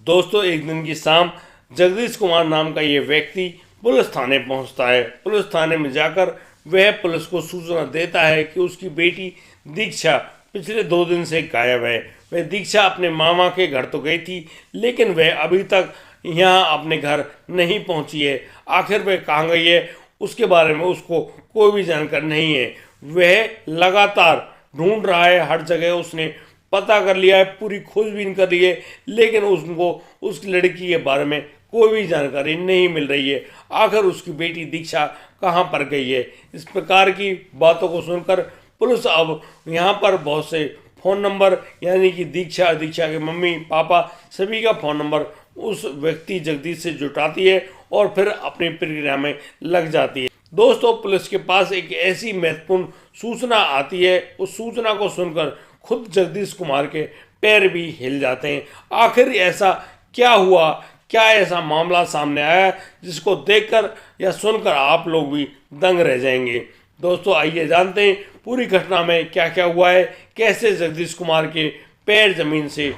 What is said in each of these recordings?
दोस्तों एक दिन की शाम जगदीश कुमार नाम का ये व्यक्ति पुलिस थाने पहुंचता है। पुलिस थाने में जाकर वह पुलिस को सूचना देता है कि उसकी बेटी दीक्षा पिछले 2 दिन से गायब है। वह दीक्षा अपने मामा के घर तो गई थी, लेकिन वह अभी तक यहाँ अपने घर नहीं पहुँची है। आखिर वह कहाँ गई है उसके बारे में उसको कोई भी जानकारी नहीं है। वह लगातार ढूंढ रहा है, हर जगह उसने पता कर लिया है, पूरी खोजबीन कर ली है, लेकिन उसको उस लड़की के बारे में कोई भी जानकारी नहीं मिल रही है। आखिर उसकी बेटी दीक्षा कहाँ पर गई है। इस प्रकार की बातों को सुनकर पुलिस अब यहाँ पर बहुत से फ़ोन नंबर यानी कि दीक्षा के मम्मी पापा सभी का फ़ोन नंबर उस व्यक्ति जगदीश से जुटाती है और फिर अपनी प्रक्रिया में लग जाती है। दोस्तों पुलिस के पास एक ऐसी महत्वपूर्ण सूचना आती है, उस सूचना को सुनकर खुद जगदीश कुमार के पैर भी हिल जाते हैं। आखिर ऐसा क्या हुआ, क्या ऐसा मामला सामने आया जिसको देखकर या सुनकर आप लोग भी दंग रह जाएंगे। दोस्तों आइए जानते हैं पूरी घटना में क्या क्या हुआ है, कैसे जगदीश कुमार के पैर जमीन से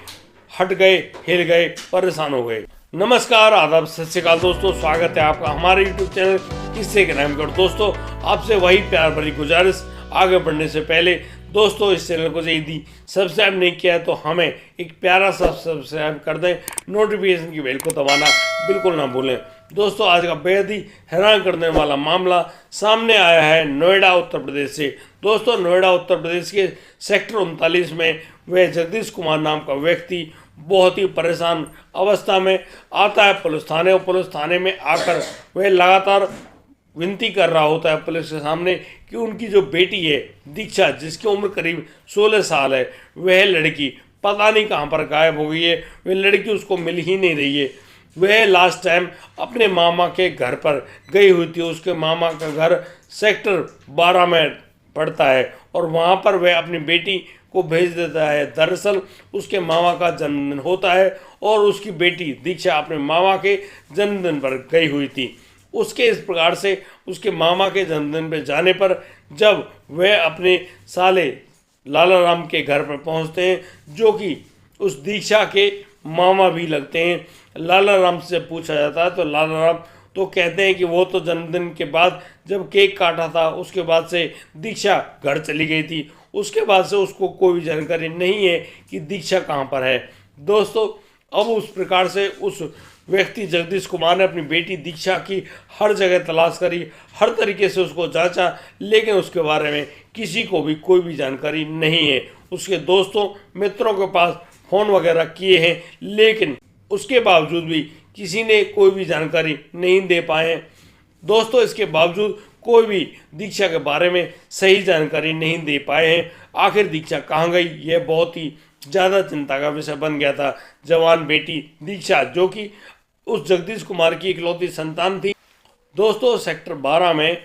हट गए, हिल गए, परेशान हो गए। नमस्कार, आदाब, सत श्री अकाल दोस्तों, स्वागत है आपका हमारे यूट्यूब चैनल किस्से के नाम पर। दोस्तों आपसे वही प्यार भरी गुजारिश, आगे बढ़ने से पहले दोस्तों इस चैनल को यदि सब्सक्राइब नहीं किया है तो हमें एक प्यारा सा सब्सक्राइब कर दें, नोटिफिकेशन की बेल को दबाना बिल्कुल ना भूलें। दोस्तों आज का बेहद ही हैरान करने वाला मामला सामने आया है नोएडा उत्तर प्रदेश से। दोस्तों नोएडा उत्तर प्रदेश के सेक्टर 39 में वह जगदीश कुमार नाम का व्यक्ति बहुत ही परेशान अवस्था में आता है पुलिस थाने, और पुलिस थाने में आकर वह लगातार विनती कर रहा होता है पुलिस के सामने कि उनकी जो बेटी है दीक्षा, जिसकी उम्र करीब 16 साल है, वह लड़की पता नहीं कहाँ पर गायब हो गई है। वह लड़की उसको मिल ही नहीं रही है। वह लास्ट टाइम अपने मामा के घर पर गई हुई थी। उसके मामा का घर सेक्टर 12 में पड़ता है और वहाँ पर वह अपनी बेटी को भेज देता है। दरअसल उसके मामा का जन्मदिन होता है और उसकी बेटी दीक्षा अपने मामा के जन्मदिन पर गई हुई थी। उसके इस प्रकार से उसके मामा के जन्मदिन पर जाने पर जब वह अपने साले लाला राम के घर पर पहुंचते हैं, जो कि उस दीक्षा के मामा भी लगते हैं, लाला राम से पूछा जाता है तो लाला राम तो कहते हैं कि वो तो जन्मदिन के बाद जब केक काटा था उसके बाद से दीक्षा घर चली गई थी। उसके बाद से उसको कोई भी जानकारी नहीं है कि दीक्षा कहाँ पर है। दोस्तों अब उस प्रकार से उस व्यक्ति जगदीश कुमार ने अपनी बेटी दीक्षा की हर जगह तलाश करी, हर तरीके से उसको जांचा, लेकिन उसके बारे में किसी को भी कोई भी जानकारी नहीं है। उसके दोस्तों मित्रों के पास फ़ोन वगैरह किए हैं, लेकिन उसके बावजूद भी किसी ने कोई भी जानकारी नहीं दे पाए। दोस्तों इसके बावजूद कोई भी दीक्षा के बारे में सही जानकारी नहीं दे पाए हैं। आखिर दीक्षा कहाँ गई, यह बहुत ही ज़्यादा चिंता का विषय बन गया था। जवान बेटी दीक्षा जो कि उस जगदीश कुमार की इकलौती संतान थी। दोस्तों सेक्टर 12 में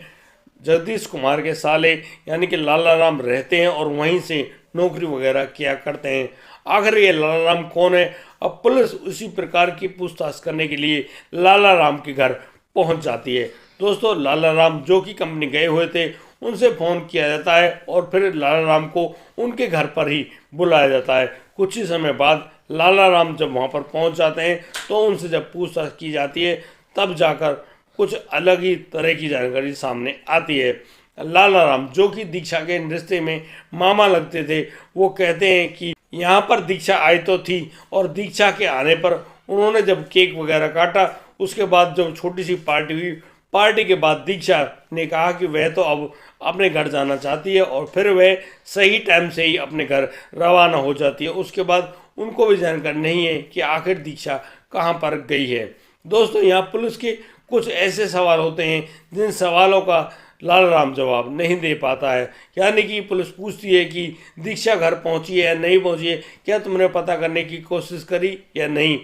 जगदीश कुमार के साले यानी कि लाला राम रहते हैं और वहीं से नौकरी वगैरह किया करते हैं। आखिर ये लाला राम कौन है? अब पुलिस उसी प्रकार की पूछताछ करने के लिए लाला राम के घर पहुंच जाती है। दोस्तों लाला राम जो कि कंपनी गए हुए थे उनसे फ़ोन किया जाता है और फिर लाला राम को उनके घर पर ही बुलाया जाता है। कुछ ही समय बाद लाला राम जब वहाँ पर पहुँच जाते हैं तो उनसे जब पूछताछ की जाती है तब जाकर कुछ अलग ही तरह की जानकारी सामने आती है। लाला राम जो कि दीक्षा के रिश्ते में मामा लगते थे, वो कहते हैं कि यहाँ पर दीक्षा आई तो थी और दीक्षा के आने पर उन्होंने जब केक वगैरह काटा, उसके बाद जब छोटी सी पार्टी हुई, पार्टी के बाद दीक्षा ने कहा कि वह तो अब अपने घर जाना चाहती है और फिर वह सही टाइम से ही अपने घर रवाना हो जाती है। उसके बाद उनको भी जानकारी नहीं है कि आखिर दीक्षा कहाँ पर गई है। दोस्तों यहाँ पुलिस के कुछ ऐसे सवाल होते हैं जिन सवालों का लाला राम जवाब नहीं दे पाता है। यानी कि पुलिस पूछती है कि दीक्षा घर पहुंची है या नहीं पहुंची है, क्या तुमने पता करने की कोशिश करी या नहीं।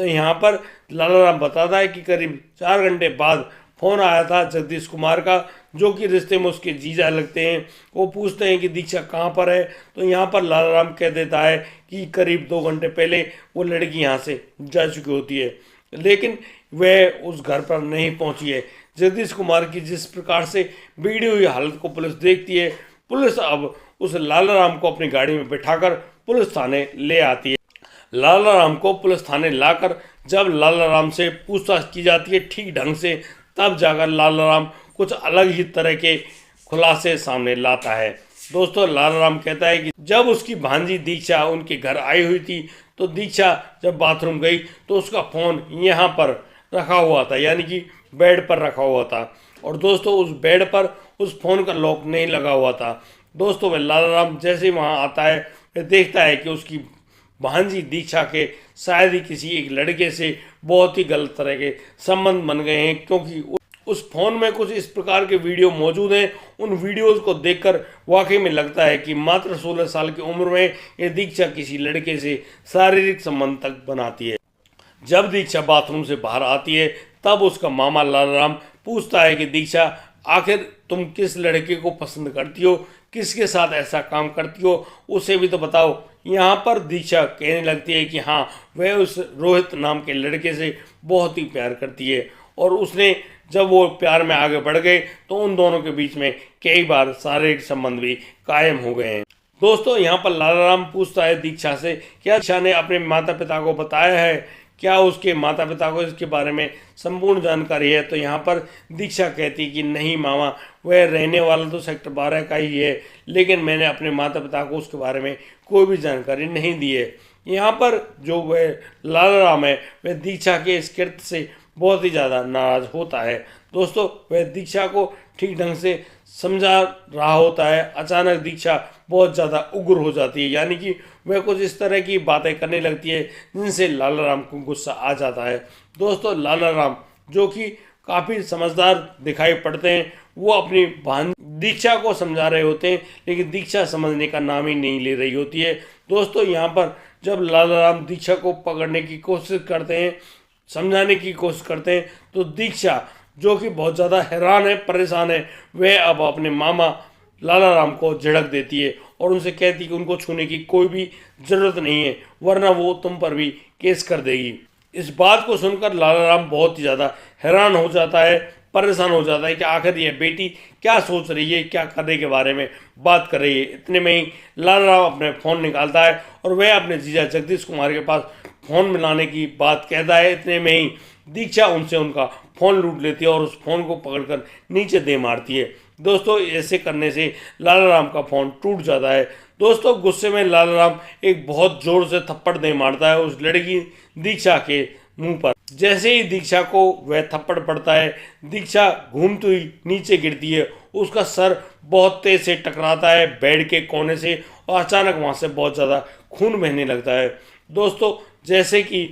यहाँ पर लाला राम बताता है कि करीब 4 घंटे बाद फ़ोन आया था जगदीश कुमार का, जो कि रिश्ते में उसके जीजा लगते हैं। वो पूछते हैं कि दीक्षा कहाँ पर है, तो यहाँ पर लाला राम कह देता है कि करीब 2 घंटे पहले वो लड़की यहाँ से जा चुकी होती है, लेकिन वह उस घर पर नहीं पहुँची है। जगदीश कुमार की जिस प्रकार से बिगड़ी हुई हालत को पुलिस देखती है, पुलिस अब उस लाला राम को अपनी गाड़ी में बिठाकर पुलिस थाने ले आती है। लाला राम को पुलिस थाने लाकर जब लाला राम से पूछताछ की जाती है ठीक ढंग से, तब जाकर लाला राम कुछ अलग ही तरह के खुलासे सामने लाता है। दोस्तों, लाला राम कहता है कि जब उसकी भांजी दीक्षा उनके घर आई हुई थी तो दीक्षा जब बाथरूम गई तो उसका फ़ोन यहाँ पर रखा हुआ था, यानी कि बेड पर रखा हुआ था। और दोस्तों, उस बेड पर उस फ़ोन का लॉक नहीं लगा हुआ था। दोस्तों, वह लाला राम जैसे ही वहाँ आता है, वह देखता है कि उसकी भांजी दीक्षा के शायद ही किसी एक लड़के से बहुत ही गलत तरह के संबंध बन गए हैं, क्योंकि उस फोन में कुछ इस प्रकार के वीडियो मौजूद हैं। उन वीडियोस को देखकर वाकई में लगता है कि मात्र 16 साल की उम्र में ये दीक्षा किसी लड़के से शारीरिक संबंध तक बनाती है। जब दीक्षा बाथरूम से बाहर आती है तब उसका मामा लाला राम पूछता है कि दीक्षा, आखिर तुम किस लड़के को पसंद करती हो, किसके साथ ऐसा काम करती हो, उसे भी तो बताओ। यहाँ पर दीक्षा कहने लगती है कि हाँ, वह उस रोहित नाम के लड़के से बहुत ही प्यार करती है, और उसने जब वो प्यार में आगे बढ़ गए तो उन दोनों के बीच में कई बार शारीरिक संबंध भी कायम हो गए हैं। दोस्तों, यहाँ पर लाला राम पूछता है दीक्षा से, क्या दीक्षा ने अपने माता पिता को बताया है, क्या उसके माता पिता को इसके बारे में संपूर्ण जानकारी है? तो यहाँ पर दीक्षा कहती कि नहीं मामा, वह रहने वाला तो सेक्टर 12 का ही है, लेकिन मैंने अपने माता पिता को उसके बारे में कोई भी जानकारी नहीं दी है। यहाँ पर जो वह लाला राम है, वह दीक्षा के इस कृत्य से बहुत ही ज़्यादा नाराज़ होता है। दोस्तों, वह दीक्षा को ठीक ढंग से समझा रहा होता है, अचानक दीक्षा बहुत ज़्यादा उग्र हो जाती है, यानी कि वह कुछ इस तरह की बातें करने लगती है जिनसे लाला राम को गुस्सा आ जाता है। दोस्तों, लाला राम जो कि काफ़ी समझदार दिखाई पड़ते हैं, वो अपनी भांजी दीक्षा को समझा रहे होते हैं, लेकिन दीक्षा समझने का नाम ही नहीं ले रही होती है। दोस्तों, यहाँ पर जब लाला राम दीक्षा को पकड़ने की कोशिश करते हैं, समझाने की कोशिश करते हैं, तो दीक्षा जो कि बहुत ज़्यादा हैरान है, परेशान है, वह अब अपने मामा लाला राम को झिड़क देती है और उनसे कहती है कि उनको छूने की कोई भी ज़रूरत नहीं है, वरना वो तुम पर भी केस कर देगी। इस बात को सुनकर लाला राम बहुत ही ज़्यादा हैरान हो जाता है, परेशान हो जाता है कि आखिर ये बेटी क्या सोच रही है, क्या करने के बारे में बात कर रही है। इतने में ही लाला राम अपने फ़ोन निकालता है और वह अपने जीजा जगदीश कुमार के पास फ़ोन मिलाने की बात कहता है। इतने में ही दीक्षा उनसे उनका फ़ोन लूट लेती है और उस फ़ोन को पकड़कर नीचे दे मारती है। दोस्तों, ऐसे करने से लाला राम का फ़ोन टूट जाता है। दोस्तों, गुस्से में लाला राम एक बहुत ज़ोर से थप्पड़ दे मारता है उस लड़की दीक्षा के मुंह पर। जैसे ही दीक्षा को वह थप्पड़ पड़ता है, दीक्षा घूमती हुई नीचे गिरती है, उसका सर बहुत तेज से टकराता है बेड के कोने से और अचानक वहाँ से बहुत ज़्यादा खून बहने लगता है। दोस्तों, जैसे कि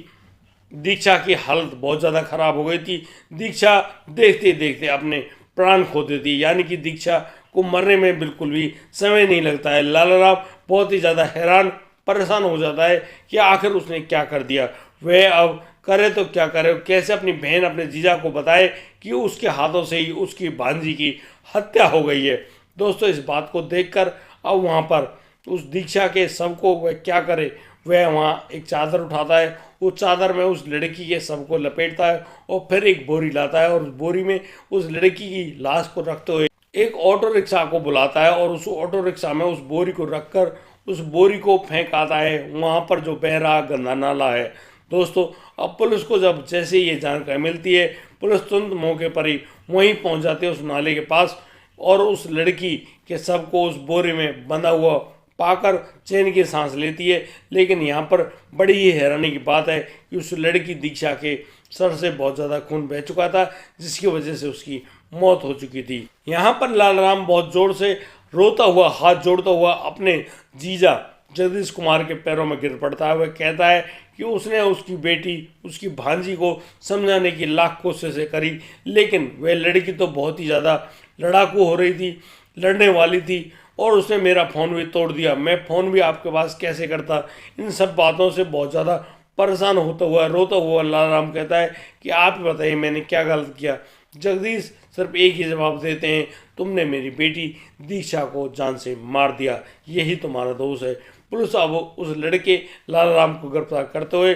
दीक्षा की हालत बहुत ज़्यादा खराब हो गई थी, दीक्षा देखते देखते अपने प्राण खो देती, यानी कि दीक्षा को मरने में बिल्कुल भी समय नहीं लगता है। लाला राम बहुत ही ज़्यादा हैरान परेशान हो जाता है कि आखिर उसने क्या कर दिया, वह अब करे तो क्या करे, कैसे अपनी बहन अपने जीजा को बताए कि उसके हाथों से ही उसकी भांजी की हत्या हो गई है। दोस्तों, इस बात को देखकर अब वहाँ पर उस दीक्षा के शव को वह क्या करे, वह वहाँ एक चादर उठाता है, उस चादर में उस लड़की के शव को लपेटता है और फिर एक बोरी लाता है और उस बोरी में उस लड़की की लाश को रखते हुए एक ऑटो रिक्शा को बुलाता है और उस ऑटो रिक्शा में उस बोरी को रखकर उस बोरी को फेंक आता है वहाँ पर जो बह रहा गंदा नाला है। दोस्तों, अब पुलिस को जब जैसे ये जानकारी मिलती है, पुलिस तुरंत मौके पर ही वहीं पहुँच जाती है उस नाले के पास और उस लड़की के शव को उस बोरी में बंधा हुआ पाकर चैन की सांस लेती है। लेकिन यहाँ पर बड़ी ही हैरानी की बात है कि उस लड़की दीक्षा के सर से बहुत ज़्यादा खून बह चुका था, जिसकी वजह से उसकी मौत हो चुकी थी। यहाँ पर लाला राम बहुत जोर से रोता हुआ, हाथ जोड़ता हुआ अपने जीजा जगदीश कुमार के पैरों में गिर पड़ता है। वह कहता है कि उसने उसकी बेटी, उसकी भांजी को समझाने की लाख कोशिशें करी, लेकिन वह लड़की तो बहुत ही ज़्यादा लड़ाकू हो रही थी, लड़ने वाली थी, और उसने मेरा फ़ोन भी तोड़ दिया, मैं फ़ोन भी आपके पास कैसे करता। इन सब बातों से बहुत ज़्यादा परेशान होता हुआ, रोता हुआ लाला राम कहता है कि आप ही बताइए मैंने क्या गलत किया। जगदीश सिर्फ एक ही जवाब देते हैं, तुमने मेरी बेटी दीक्षा को जान से मार दिया, यही तुम्हारा दोष है। पुलिस अब उस लड़के लाला राम को गिरफ्तार करते हुए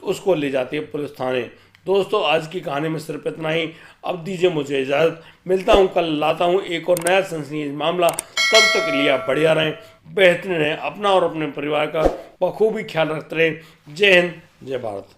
उसको ले जाती है पुलिस थाने। दोस्तों आज की कहानी में सिर्फ इतना ही। अब दीजिए मुझे इजाज़त, मिलता हूँ कल, लाता हूँ एक और नया सनसनीखेज मामला। तब तक के लिए आप बढ़िया रहें, बेहतरीन रहें, अपना और अपने परिवार का बखूबी ख्याल रखते रहें। जय हिंद, जय भारत।